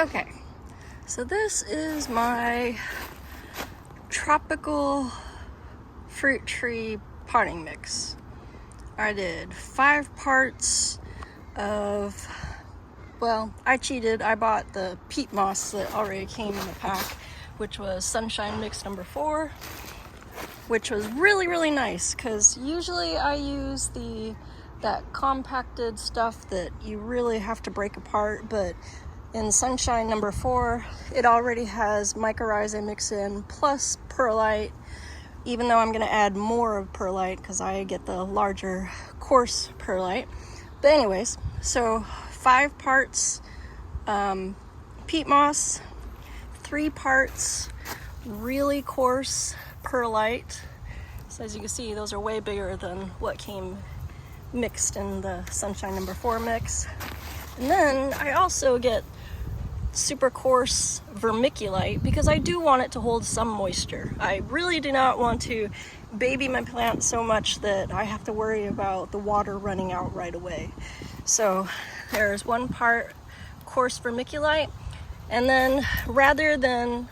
Okay, so this is my tropical fruit tree potting mix. I did 5 parts of, well, I cheated. I bought the peat moss that already came in the pack, which was Sunshine Mix number 4, which was really nice because usually I use that compacted stuff that you really have to break apart, but in Sunshine number 4, it already has mycorrhizae mix in plus perlite, even though I'm going to add more of perlite because I get the larger coarse perlite. But anyways, so 5 parts peat moss, 3 parts really coarse perlite. So as you can see, those are way bigger than what came mixed in the Sunshine number 4 mix. And then I also get super coarse vermiculite because I do want it to hold some moisture. I really do not want to baby my plant so much that I have to worry about the water running out right away. So there's 1 part coarse vermiculite, and then rather than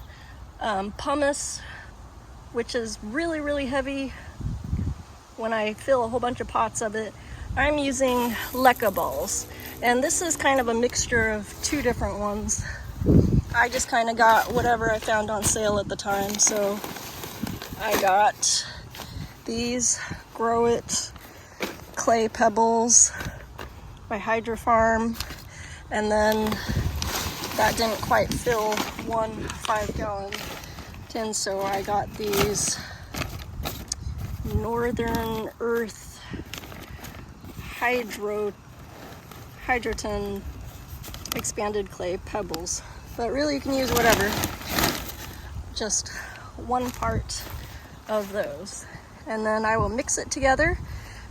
pumice, which is really heavy, when I fill a whole bunch of pots of it, I'm using leca balls. And this is kind of a mixture of 2 different ones. I just kind of got whatever I found on sale at the time. So I got these Grow It clay pebbles by Hydro Farm. And then that didn't quite fill 1 5-gallon tin, so I got these Northern Earth Hydroton expanded clay pebbles. But really you can use whatever, just 1 part of those. And then I will mix it together,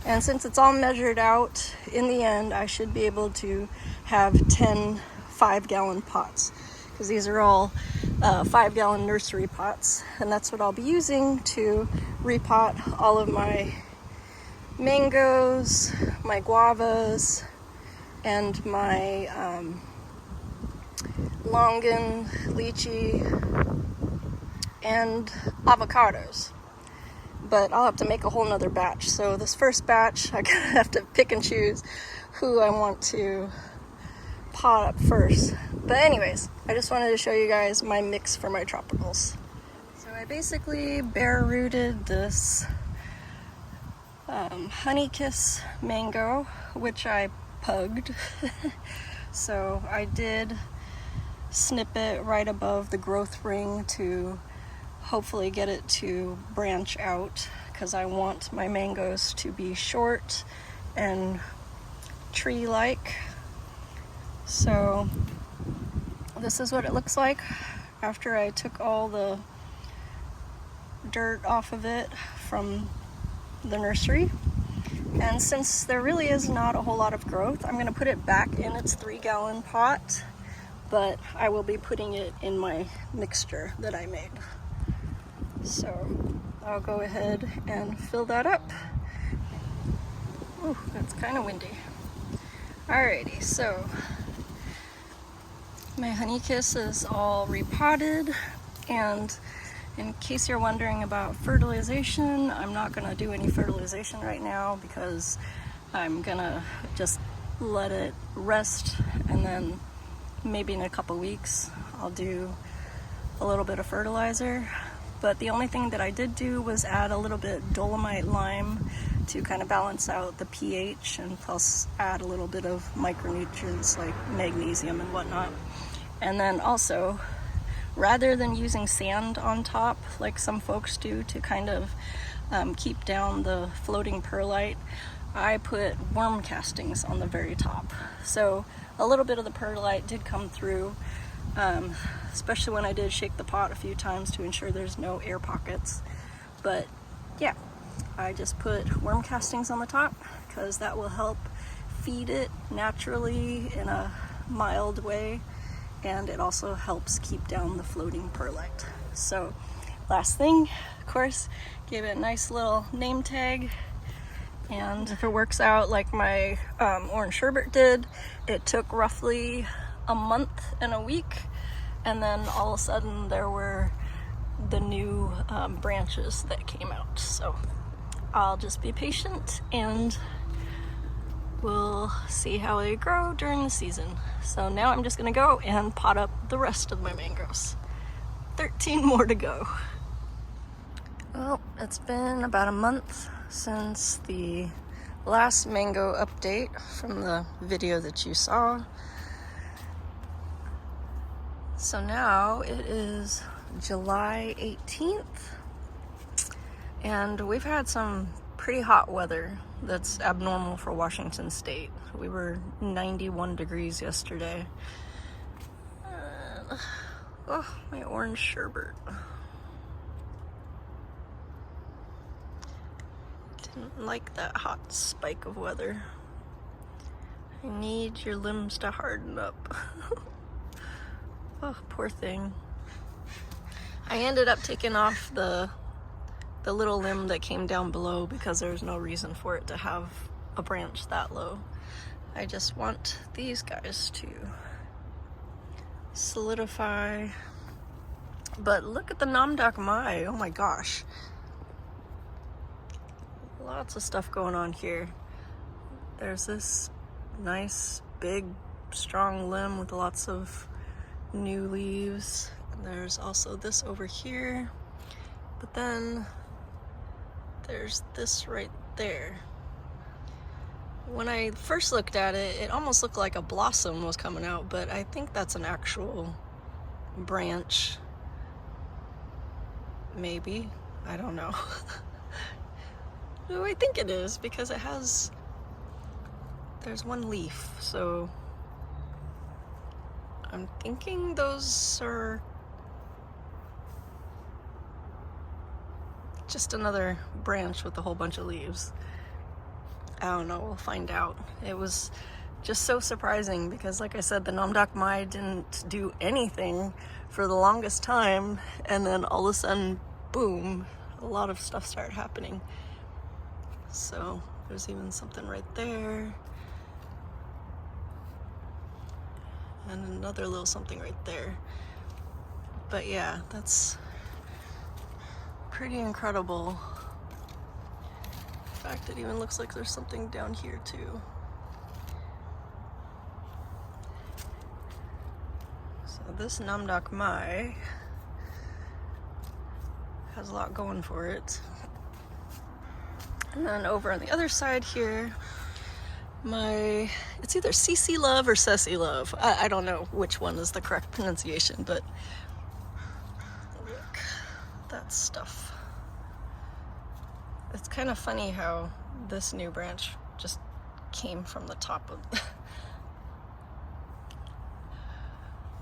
and since it's all measured out, in the end I should be able to have 10 5-gallon pots, because these are all 5-gallon nursery pots, and that's what I'll be using to repot all of my mangoes, my guavas, and my longan, lychee, and avocados. But I'll have to make a whole nother batch. So this first batch, I gotta have to pick and choose who I want to pot up first. But anyways, I just wanted to show you guys my mix for my tropicals. So I basically bare rooted this Honey Kiss mango, which I pugged. So I did snip it right above the growth ring to hopefully get it to branch out, because I want my mangoes to be short and tree-like. So this is what it looks like after I took all the dirt off of it from the nursery. And since there really is not a whole lot of growth, I'm going to put it back in its 3-gallon pot, but I will be putting it in my mixture that I made. So I'll go ahead and fill that up. Ooh, that's kind of windy. Alrighty, so my Honey Kiss is all repotted, and in case you're wondering about fertilization, I'm not going to do any fertilization right now because I'm going to just let it rest, and then maybe in a couple weeks I'll do a little bit of fertilizer. But the only thing that I did do was add a little bit dolomite lime to kind of balance out the pH, and plus add a little bit of micronutrients like magnesium and whatnot. And then also, rather than using sand on top like some folks do to kind of keep down the floating perlite, I put worm castings on the very top. So a little bit of the perlite did come through, especially when I did shake the pot a few times to ensure there's no air pockets. But yeah, I just put worm castings on the top because that will help feed it naturally in a mild way, and it also helps keep down the floating perlite. So last thing, of course, gave it a nice little name tag, and if it works out like my orange sherbet did, it took roughly a month and a week and then all of a sudden there were the new branches that came out. So I'll just be patient and we'll see how they grow during the season. So now I'm just gonna go and pot up the rest of my mangoes. 13 more to go. Well, it's been about a month since the last mango update from the video that you saw. So now it is July 18th, and we've had some pretty hot weather that's abnormal for Washington State. We were 91 degrees yesterday. Oh, my orange sherbet. Didn't like that hot spike of weather. I need your limbs to harden up. Oh, poor thing. I ended up taking off the little limb that came down below because there's no reason for it to have a branch that low. I just want these guys to solidify. But look at the Namdak Mai. Oh my gosh. Lots of stuff going on here. There's this nice, big, strong limb with lots of new leaves. And there's also this over here. But then there's this right there. When I first looked at it, it almost looked like a blossom was coming out, but I think that's an actual branch. Maybe. I don't know. No, I think it is because it has, there's one leaf, so I'm thinking those are just another branch with a whole bunch of leaves. I don't know, we'll find out. It was just so surprising because, like I said, the Namdak Mai didn't do anything for the longest time, and then all of a sudden, boom, a lot of stuff started happening. So there's even something right there, and another little something right there. But yeah, that's pretty incredible. In fact, it even looks like there's something down here too. So this Namdak Mai has a lot going for it. And then over on the other side here, it's either CC Love or Ceci Love. I don't know which one is the correct pronunciation, but look, that stuff. It's kind of funny how this new branch just came from the top of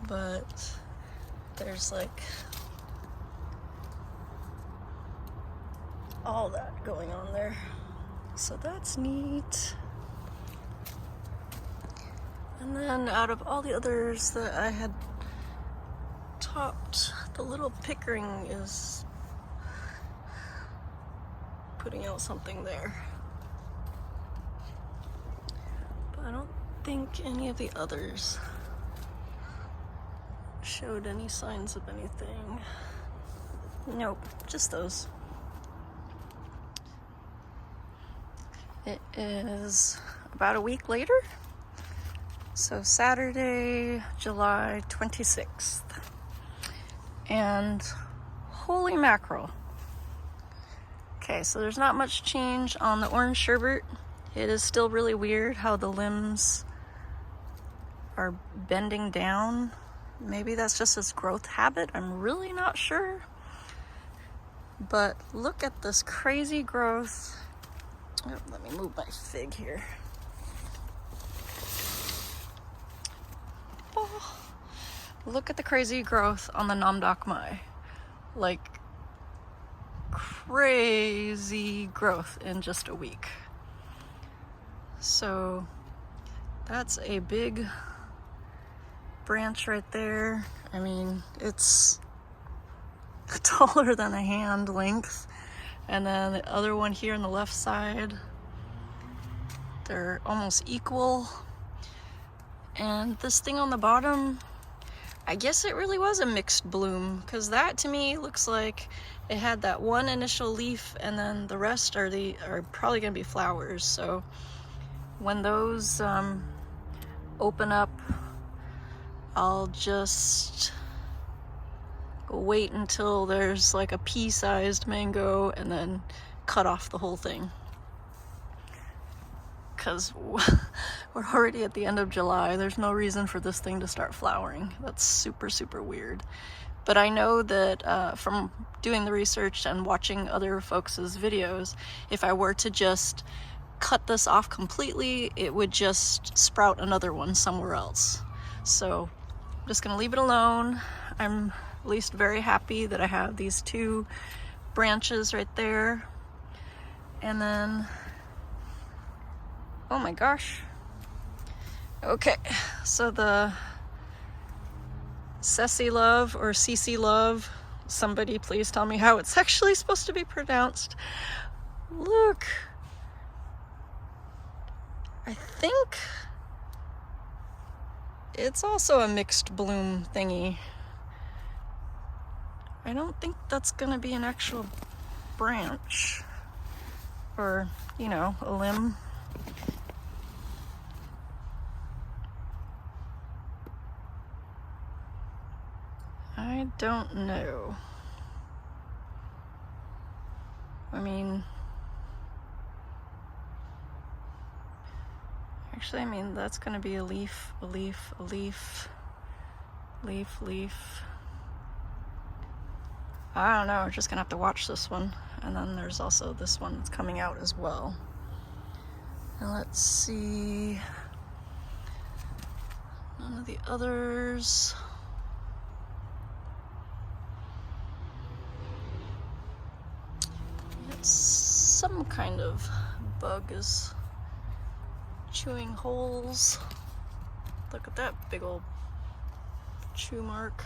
but there's like all that going on there, so that's neat. And then out of all the others that I had topped, the little pickering is putting out something there, but I don't think any of the others showed any signs of anything. Nope, just those. It is about a week later, so Saturday, July 26th, and holy mackerel. Okay, so there's not much change on the orange sherbet. It is still really weird how the limbs are bending down. Maybe that's just its growth habit. I'm really not sure. But look at this crazy growth. Oh, let me move my fig here. Oh, look at the crazy growth on the Namdak Mai. Like, crazy growth in just a week. So that's a big branch right there. I mean, it's taller than a hand length. And then the other one here on the left side, they're almost equal. And this thing on the bottom, I guess it really was a mixed bloom, because that to me looks like it had that one initial leaf and then the rest are probably gonna be flowers. So when those open up, I'll just wait until there's like a pea-sized mango and then cut off the whole thing. Because we're already at the end of July. There's no reason for this thing to start flowering. That's super, super weird. But I know that from doing the research and watching other folks' videos, if I were to just cut this off completely, it would just sprout another one somewhere else. So I'm just gonna leave it alone. I'm at least very happy that I have these 2 branches right there. And then, oh my gosh. Okay, so the Ceci Love or Cece Love, somebody please tell me how it's actually supposed to be pronounced. Look, I think it's also a mixed bloom thingy. I don't think that's gonna be an actual branch or, you know, a limb. I don't know. I mean, actually, I mean, that's gonna be a leaf, a leaf, a leaf, leaf, leaf. I don't know, we're just gonna have to watch this one. And then there's also this one that's coming out as well. And let's see, none of the others. It's some kind of bug is chewing holes. Look at that big old chew mark.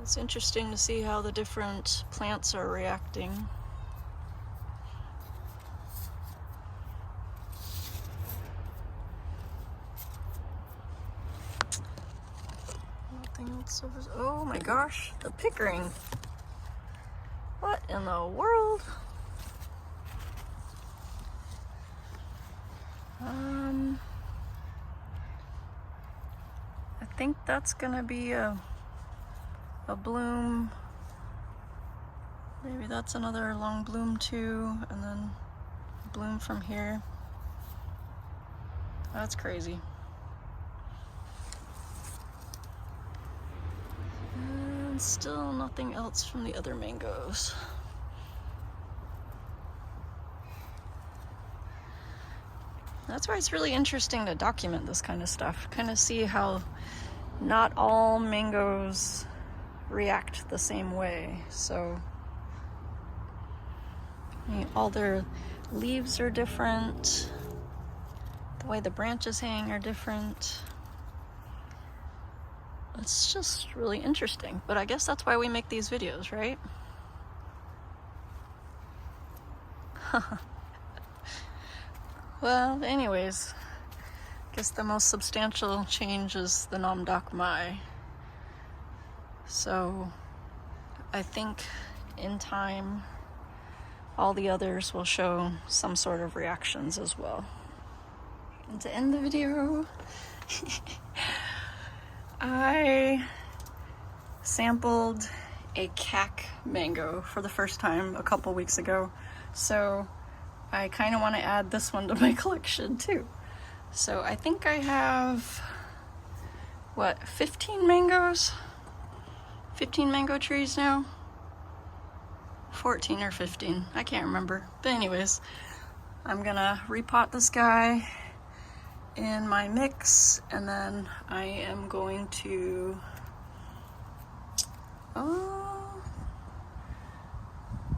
It's interesting to see how the different plants are reacting. Nothing else over. Oh my gosh, the pickering. What in the world? I think that's gonna be a bloom. Maybe that's another long bloom too, and then a bloom from here. That's crazy. And still nothing else from the other mangoes. That's why it's really interesting to document this kind of stuff. Kind of see how not all mangoes react the same way. So I mean, all their leaves are different. The way the branches hang are different. It's just really interesting. But I guess that's why we make these videos, right? Well, anyways, I guess the most substantial change is the Nam Dak Mai. So I think in time all the others will show some sort of reactions as well. And to end the video, I sampled a cac mango for the first time a couple weeks ago, so I kind of want to add this one to my collection too. So I think I have, what, 15 mangoes? 15 mango trees now? 14 or 15, I can't remember. But anyways, I'm gonna repot this guy in my mix, and then I am going to,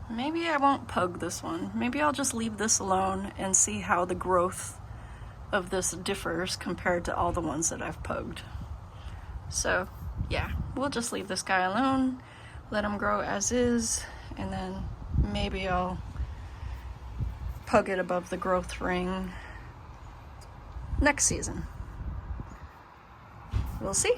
maybe I won't pug this one. Maybe I'll just leave this alone and see how the growth of this differs compared to all the ones that I've pugged. So yeah, we'll just leave this guy alone, let him grow as is, and then maybe I'll pug it above the growth ring next season. We'll see.